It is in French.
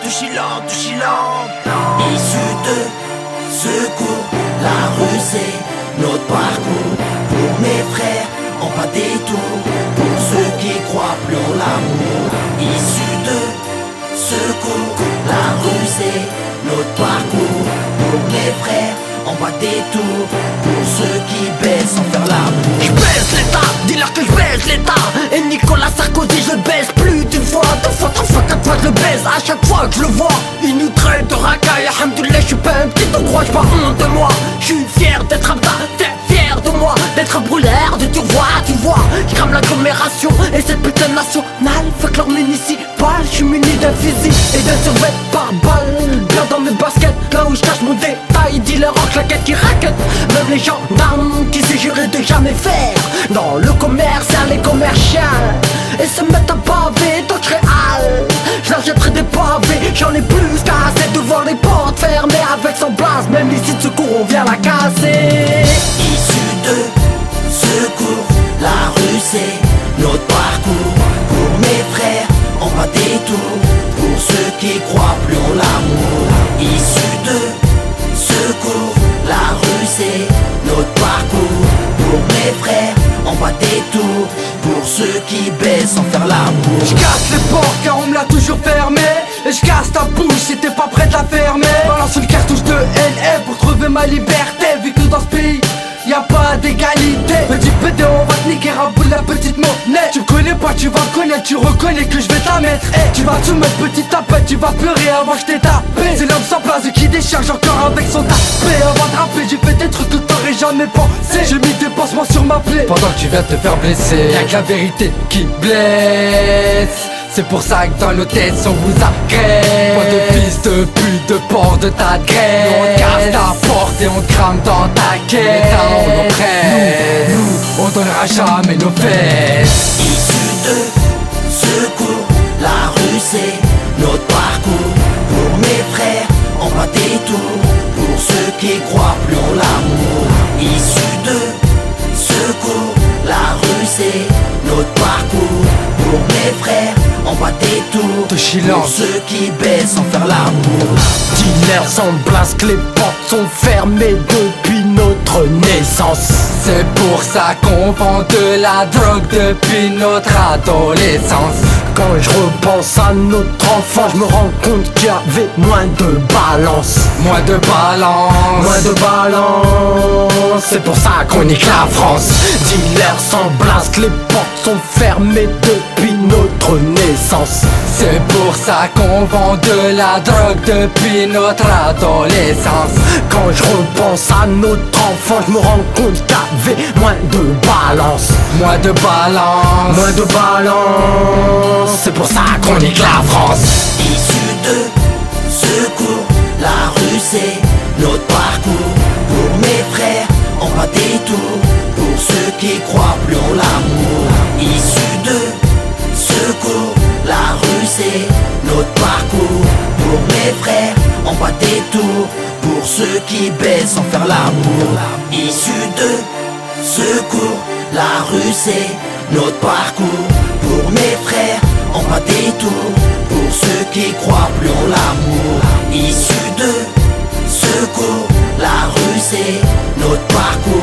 Issus de secours, la rue c'est notre parcours. Pour mes frères, en pas détour. Pour ceux qui croient plus en l'amour. Issus de secours, la rue c'est notre parcours. Pour mes frères, en pas détour. Pour ceux qui baissent sans faire l'amour. J'baisse l'état, dis-leur que j'baisse l'état. Et Nicolas Sarkozy je le baisse plus d'une fois, deux fois, trois fois, quatre fois je le baise. À chaque fois que je le vois, il nous traite de racaille. Alhamdoulilah, j'suis pas un petit endroit, j'pas honte de moi. J'suis fier d'être Abda, t'es fier de moi. D'être un brûleur de tiroir, tu vois. J'crame l'agglomération et cette putain nationale. Fuck leur municipal, j'suis muni d'un fusil et d'un survêt par balle. Bien dans mes baskets, là où j'cache mon détail. Dealer en claquette qui raquette. Même les gendarmes qui s'est juré de jamais faire dans le commercial et commercial. Et se mettent à baver d'autres réals. J'leur jetterai des pavés, j'en ai plus qu'assez devant les portes fermées. Avec son blase, même ici de secours on vient la casser. Issus de secours, la rue c'est notre parcours. Pour mes frères, en pas détour. Pour ceux qui croient plus en l'amour. Issus de secours, la rue c'est notre parcours. Pour mes frères, en pas détour. Pour ceux qui baissent sans faire l'amour. J'casse les portes car on me l'a toujours fermé. Et j'casse ta bouche si t'es pas prêt de la fermer. Balance une cartouche de NF pour trouver ma liberté. Vu que dans ce pays y'a pas d'égalité. Petit pédé, on va te niquer à bout de la petite monnaie. Tu me connais pas, tu vas me connaître, tu reconnais que je vais te la mettre. Tu vas te mettre petite tapette, tu vas pleurer avant que je t'ai tapé. C'est l'homme sans place qui décharge encore avec son tapé. Avant de rapper, j'ai fait des trucs que t'aurais jamais pensé. J'ai mis des pansements sur ma plaie pendant que tu viens de te faire blesser. Y'a que la vérité qui blesse. C'est pour ça que dans nos têtes on vous agresse. Pas de fils de pute, de porc de ta graisse. Nous on casse ta porte et on te crame dans ta caisse. Les talents on prête. Nous, on donnera jamais nos fesses. Issus de secours, la rue c'est notre parcours. Pour mes frères, en pas détour. Pour ceux qui croient plus en l'amour. Issus de secours, la rue c'est notre parcours. Pour mes frères, en pas détour. De silence. Pour ceux qui baissent sans faire l'amour. Dealer sans blase, que les portes sont fermées depuis notre naissance. C'est pour ça qu'on vend de la drogue depuis notre adolescence. Quand je repense à notre enfance, je me rends compte qu'il y avait moins de balance. Moins de balance. Moins de balance. C'est pour ça qu'on nique la France. Dealer sans blase, que les portes sont fermées depuis notre naissance. C'est pour ça qu'on vend de la drogue depuis notre adolescence. Quand je repense à notre enfance, je me rends compte qu'il y avait moins de balance. Moins de balance. Moins de balance. C'est pour ça qu'on nique la France. Issus de secours, la rue c'est notre parcours. Pour mes frères, en pas détour. Pour ceux qui croient plus en l'amour. Issus de secours, la rue c'est notre parcours. Pour mes frères, en pas détour. Pour ceux qui baissent sans faire l'amour. Issus de secours, la rue c'est notre parcours. Pour mes frères, en pas détour. Pour ceux qui croient plus en l'amour. Issus de secours, la rue c'est notre parcours.